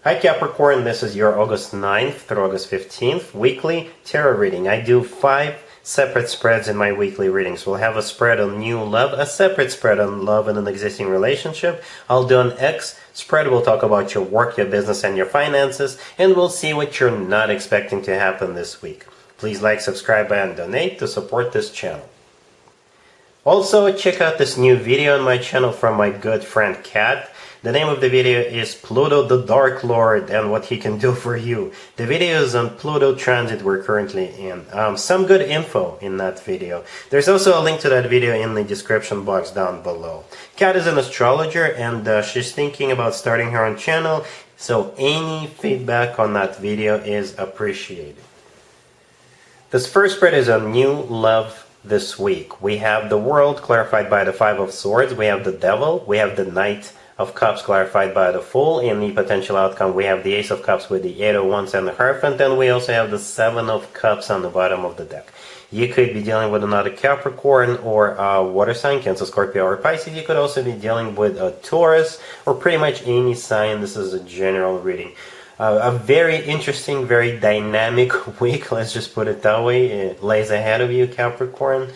Hi Capricorn, this is your August 9th through August 15th weekly tarot reading. I do 5 separate spreads in my weekly readings. We'll have a spread on new love, a separate spread on love in an existing relationship. I'll do an X spread. We'll talk about your work, your business, and your finances, and we'll see what you're not expecting to happen this week. Please like, subscribe, and donate to support this channel. Also, check out this new video on my channel from my good friend Kat. The name of the video is Pluto the Dark Lord and what he can do for you. The video is on Pluto transit we're currently in. Some good info in that video. There's also a link to that video in the description box down below. Kat is an astrologer and she's thinking about starting her own channel, so any feedback on that video is appreciated. This first spread is on new love this week. We have the World clarified by the Five of Swords, we have the Devil, we have the Knight of Cups clarified by the Fool. In the potential outcome, we have the Ace of Cups with the Eight of Wands and the Hierophant, and we also have the Seven of Cups on the bottom of the deck. You could be dealing with another Capricorn or a water sign, Cancer, Scorpio, or Pisces. You could also be dealing with a Taurus or pretty much any sign. This is a general reading. A very interesting, very dynamic week, let's just put it that way. It lays ahead of you, Capricorn.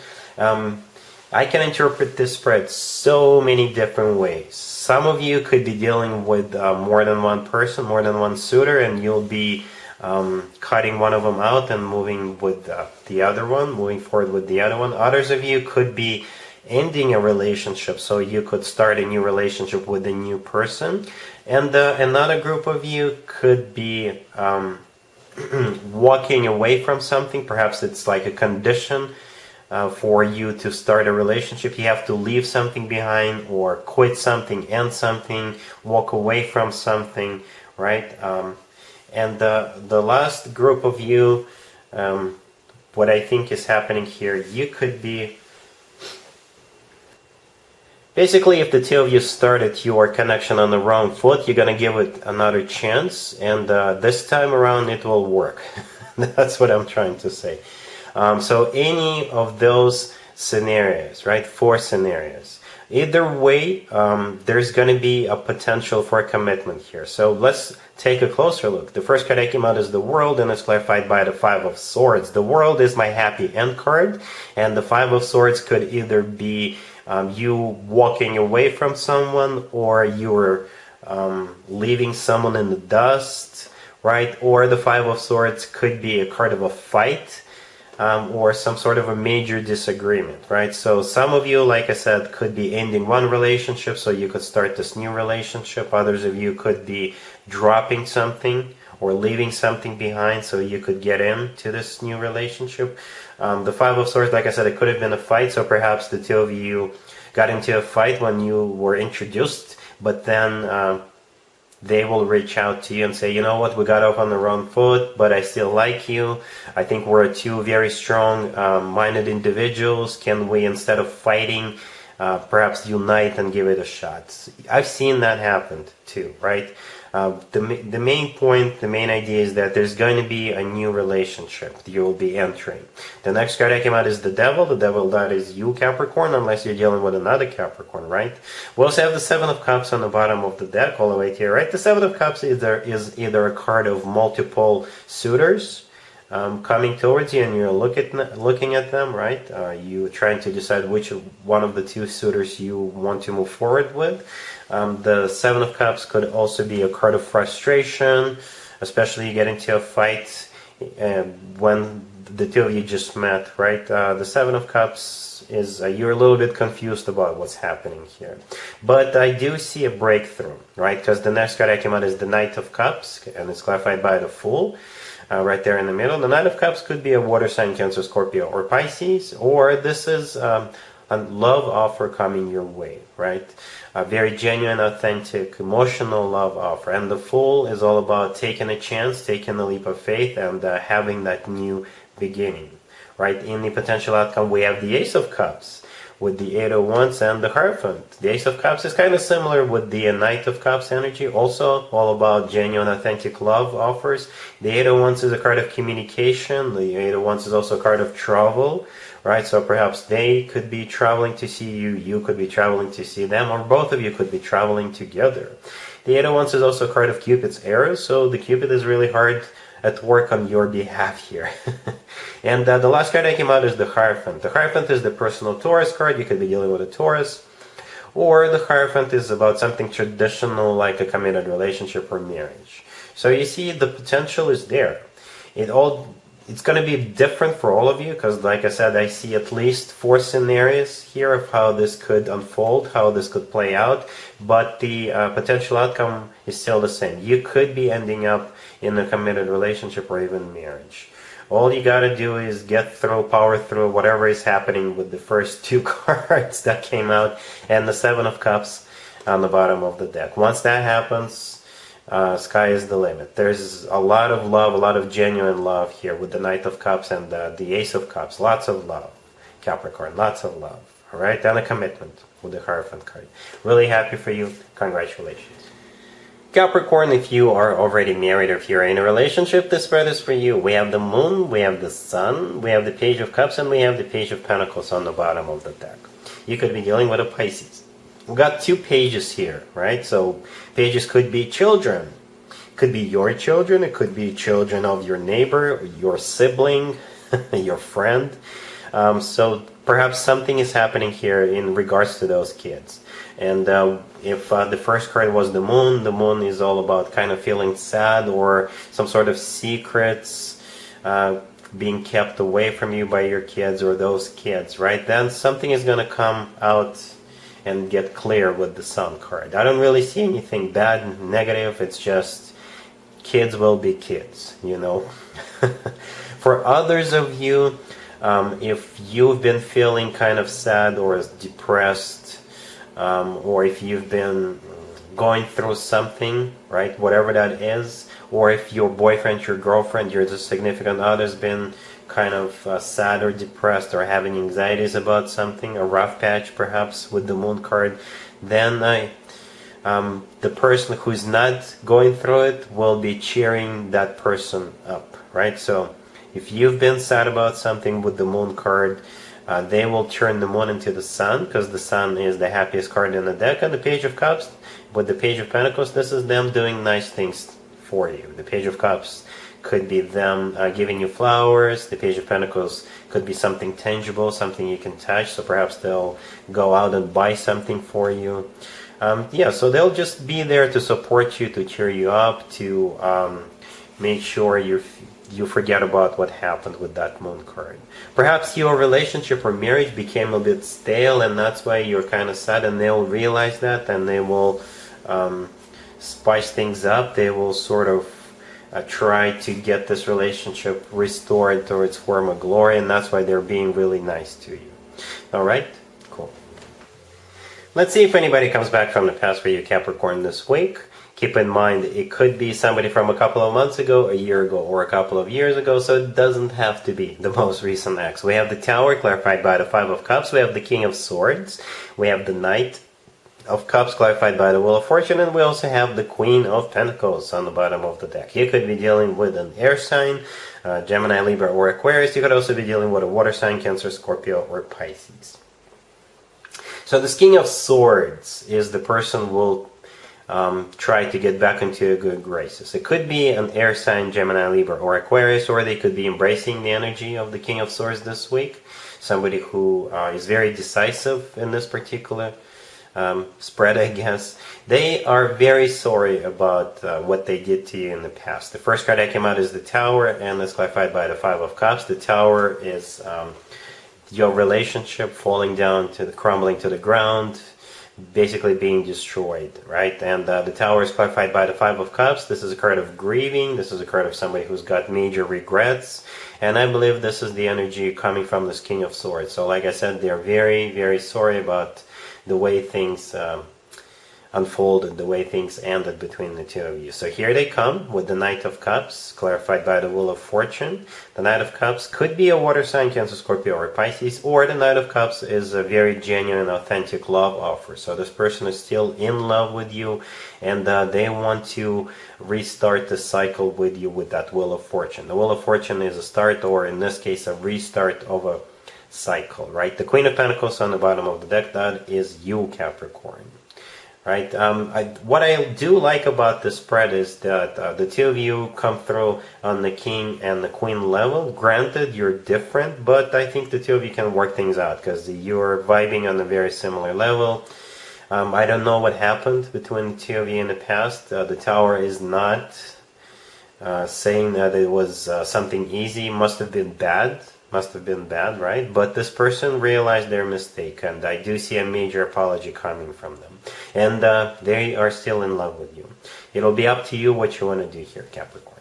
I can interpret this spread so many different ways. Some of you could be dealing with more than one person, more than one suitor, and you'll be cutting one of them out and moving with the other one, moving forward with the other one. Others of you could be ending a relationship, so you could start a new relationship with a new person. And another group of you could be walking away from something. Perhaps it's like a condition for you to start a relationship. You have to leave something behind or quit something, end something, walk away from something, right? And the last group of you, what I think is happening here, you could be basically, if the two of you started your connection on the wrong foot, you're going to give it another chance, and this time around it will work. That's what I'm trying to say. So any of those scenarios, right? 4 scenarios. Either way, there's going to be a potential for a commitment here. So let's take a closer look. The first card I came out is the World, and it's clarified by the Five of Swords. The World is my happy end card, and the Five of Swords could either be you walking away from someone, or you're leaving someone in the dust, right? Or the Five of Swords could be a card of a fight, or some sort of a major disagreement, right? So some of you, like I said, could be ending one relationship so you could start this new relationship. Others of you could be dropping something or leaving something behind so you could get into this new relationship. The Five of Swords, like I said, it could have been a fight, so perhaps the two of you got into a fight when you were introduced, but then they will reach out to you and say, you know what, we got off on the wrong foot, but I still like you. I think we're two very strong-minded individuals. Can we, instead of fighting, perhaps unite and give it a shot? I've seen that happen too, right? The main point, the main idea is that there's going to be a new relationship that you will be entering. The next card that came out is the Devil. The Devil, that is you, Capricorn, unless you're dealing with another Capricorn, right? We also have the Seven of Cups on the bottom of the deck, all the way here, right? The Seven of Cups is either a card of multiple suitors coming towards you, and you're looking at them, right? You trying to decide which one of the two suitors you want to move forward with. The Seven of Cups could also be a card of frustration, especially you get into a fight when the two of you just met, right? The Seven of Cups is you're a little bit confused about what's happening here. But I do see a breakthrough, right? Because the next card I came out is the Knight of Cups, and it's clarified by the Fool. Right there in the middle. The Knight of Cups could be a water sign, Cancer, Scorpio, or Pisces, or this is a love offer coming your way, right? A very genuine, authentic, emotional love offer. And the Fool is all about taking a chance, taking a leap of faith, and having that new beginning, right? In the potential outcome, we have the Ace of Cups with the Eight of Wands and the Hierophant. The Ace of Cups is kind of similar with the Knight of Cups energy, also all about genuine, authentic love offers. The Eight of Wands is a card of communication. The Eight of Wands is also a card of travel, right? So perhaps they could be traveling to see you, you could be traveling to see them, or both of you could be traveling together. The 8 of Wands is also a card of Cupid's arrow, so the Cupid is really hard at work on your behalf here. And the last card that came out is the Hierophant. The Hierophant is the personal Taurus card. You could be dealing with a Taurus. Or the Hierophant is about something traditional like a committed relationship or marriage. So you see, the potential is there. It's going to be different for all of you because, like I said, I see at least 4 scenarios here of how this could unfold, how this could play out. But the potential outcome is still the same. You could be ending up in a committed relationship or even marriage. All you got to do is power through whatever is happening with the first 2 cards that came out and the 7 of Cups on the bottom of the deck. Once that happens, sky is the limit. There's a lot of love, a lot of genuine love here with the Knight of Cups and the Ace of Cups. Lots of love, Capricorn, lots of love. All right, and a commitment with the Hierophant card. Really happy for you. Congratulations. Capricorn, if you are already married or if you're in a relationship, this spread is for you. We have the Moon, we have the Sun, we have the Page of Cups, and we have the Page of Pentacles on the bottom of the deck. You could be dealing with a Pisces. We've got 2 pages here, right? So pages could be children. Could be your children, it could be children of your neighbor, your sibling, your friend. So perhaps something is happening here in regards to those kids. And if the first card was the Moon is all about kind of feeling sad or some sort of secrets being kept away from you by your kids or those kids, right? Then something is going to come out and get clear with the Sun card. I don't really see anything bad, negative. It's just kids will be kids, you know. For others of you, if you've been feeling kind of sad or depressed, or if you've been going through something, right, whatever that is, or if your boyfriend, your girlfriend, your significant other's been kind of sad or depressed or having anxieties about something, a rough patch perhaps with the Moon card, then the person who's not going through it will be cheering that person up, right? So if you've been sad about something with the Moon card, they will turn the Moon into the Sun, because the Sun is the happiest card in the deck. And the Page of Cups with the Page of Pentacles, this is them doing nice things for you. The Page of Cups could be them giving you flowers. The Page of Pentacles could be something tangible, something you can touch. So perhaps they'll go out and buy something for you. Yeah, so they'll just be there to support you, to cheer you up, to make sure you forget about what happened with that Moon card. Perhaps your relationship or marriage became a bit stale, and that's why you're kind of sad, and they'll realize that, and they will spice things up. They will sort of try to get this relationship restored to its former glory, and that's why they're being really nice to you. Alright? Cool. Let's see if anybody comes back from the past for you, Capricorn, this week. Keep in mind, it could be somebody from a couple of months ago, a year ago, or a couple of years ago, so it doesn't have to be the most recent ex. We have the Tower, clarified by the 5 of Cups. We have the King of Swords. We have the Knight of Cups, clarified by the Wheel of Fortune. And we also have the Queen of Pentacles on the bottom of the deck. You could be dealing with an air sign, Gemini, Libra, or Aquarius. You could also be dealing with a water sign, Cancer, Scorpio, or Pisces. So this King of Swords is the person who will try to get back into good graces. It could be an air sign, Gemini, Libra, or Aquarius, or they could be embracing the energy of the King of Swords this week. Somebody who is very decisive in this particular spread, I guess. They are very sorry about what they did to you in the past. The first card that came out is the Tower, and it's clarified by the 5 of Cups. The Tower is your relationship falling down crumbling to the ground, basically being destroyed, right? And the Tower is clarified by the 5 of Cups. This is a card of grieving. This is a card of somebody who's got major regrets. And I believe this is the energy coming from this King of Swords. So like I said, they're very, very sorry about the way things unfolded, the way things ended between the two of you. So here they come with the Knight of Cups, clarified by the Wheel of Fortune. The Knight of Cups could be a water sign, Cancer, Scorpio, or Pisces, or the Knight of Cups is a very genuine, authentic love offer. So this person is still in love with you, and they want to restart the cycle with you with that Wheel of Fortune. The Wheel of Fortune is a start, or in this case, a restart of a cycle, right? The Queen of Pentacles on the bottom of the deck, that is you, Capricorn. right? What I do like about this spread is that the two of you come through on the king and the queen level. Granted, you're different, but I think the two of you can work things out because you're vibing on a very similar level. I don't know what happened between the two of you in the past. The Tower is not saying that it was something easy. Must have been bad. Must have been bad, right? But this person realized their mistake, and I do see a major apology coming from them. And they are still in love with you. It'll be up to you what you want to do here, Capricorn.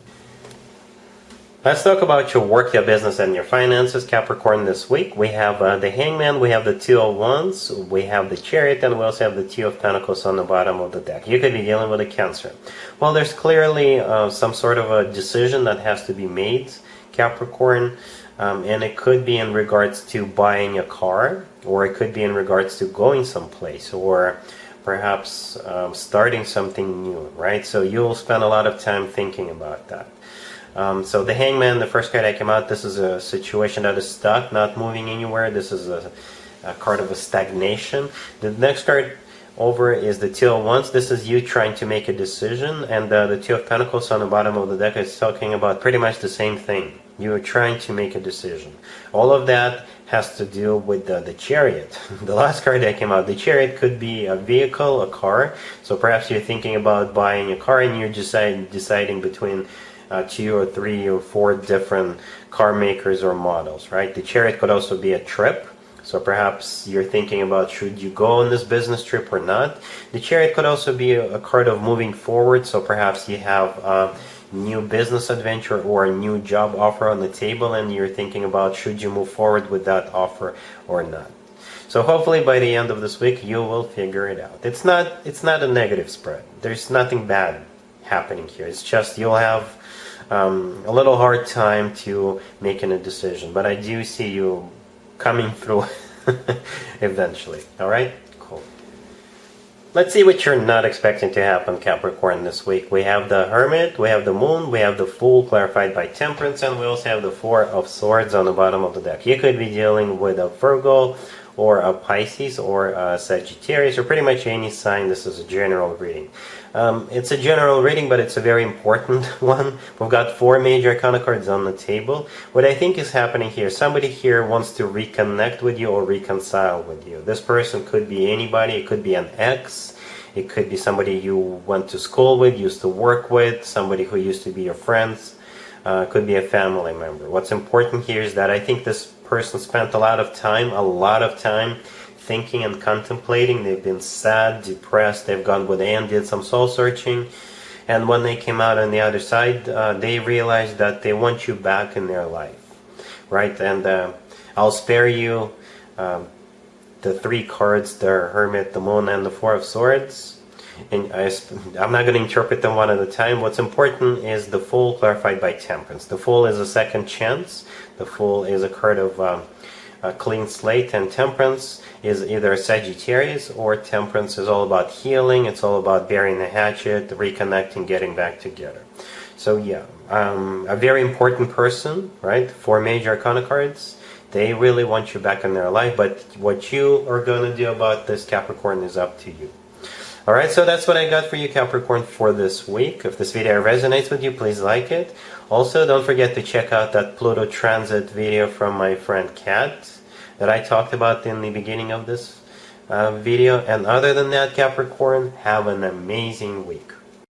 Let's talk about your work, your business, and your finances, Capricorn, this week. We have the Hangman, we have the Two of Wands, we have the Chariot, and we also have the Two of Pentacles on the bottom of the deck. You could be dealing with a Cancer. Well, there's clearly some sort of a decision that has to be made, Capricorn. And it could be in regards to buying a car, or it could be in regards to going someplace, or perhaps starting something new, right? So you'll spend a lot of time thinking about that. So the Hangman, the first card that came out, this is a situation that is stuck, not moving anywhere. This is a card of a stagnation. The next card over is the Two of Wands. This is you trying to make a decision, and the Two of Pentacles on the bottom of the deck is talking about pretty much the same thing. You are trying to make a decision. All of that has to do with the Chariot. The last card that came out, the Chariot could be a vehicle, a car. So perhaps you're thinking about buying a car and you're deciding between 2 or 3 or 4 different car makers or models, right? The Chariot could also be a trip. So perhaps you're thinking about, should you go on this business trip or not? The Chariot could also be a card of moving forward. So perhaps you have new business adventure or a new job offer on the table, and you're thinking about, should you move forward with that offer or not? So hopefully by the end of this week you will figure it out. It's not a negative spread. There's nothing bad happening here. It's just you'll have a little hard time to making a decision, but I do see you coming through eventually. All right, cool. Let's see what you're not expecting to happen, Capricorn, this week. We have the Hermit, we have the Moon, we have the Fool clarified by Temperance, and we also have the Four of Swords on the bottom of the deck. You could be dealing with a Virgo, or a Pisces, or a Sagittarius, or pretty much any sign. This is a general reading. It's a general reading, but it's a very important one. We've got 4 major arcana cards on the table. What I think is happening here, somebody here wants to reconnect with you or reconcile with you. This person could be anybody. It could be an ex. It could be somebody you went to school with, used to work with, somebody who used to be your friends. Could be a family member. What's important here is that I think this person spent a lot of time thinking and contemplating. They've been sad, depressed, they've gone within, did some soul searching, and when they came out on the other side, they realized that they want you back in their life, right? And I'll spare you the 3 cards, the Hermit, the Moon, and the Four of Swords. And I'm not going to interpret them one at a time. What's important is the Fool clarified by Temperance. The Fool is a second chance. The Fool is a card of a clean slate, and Temperance is either a Sagittarius, or Temperance is all about healing. It's all about burying the hatchet, reconnecting, getting back together. So yeah, a very important person, right? 4 major arcana cards. They really want you back in their life, but what you are going to do about this, Capricorn, is up to you. Alright, so that's what I got for you, Capricorn, for this week. If this video resonates with you, please like it. Also, don't forget to check out that Pluto transit video from my friend Kat that I talked about in the beginning of this video. And other than that, Capricorn, have an amazing week.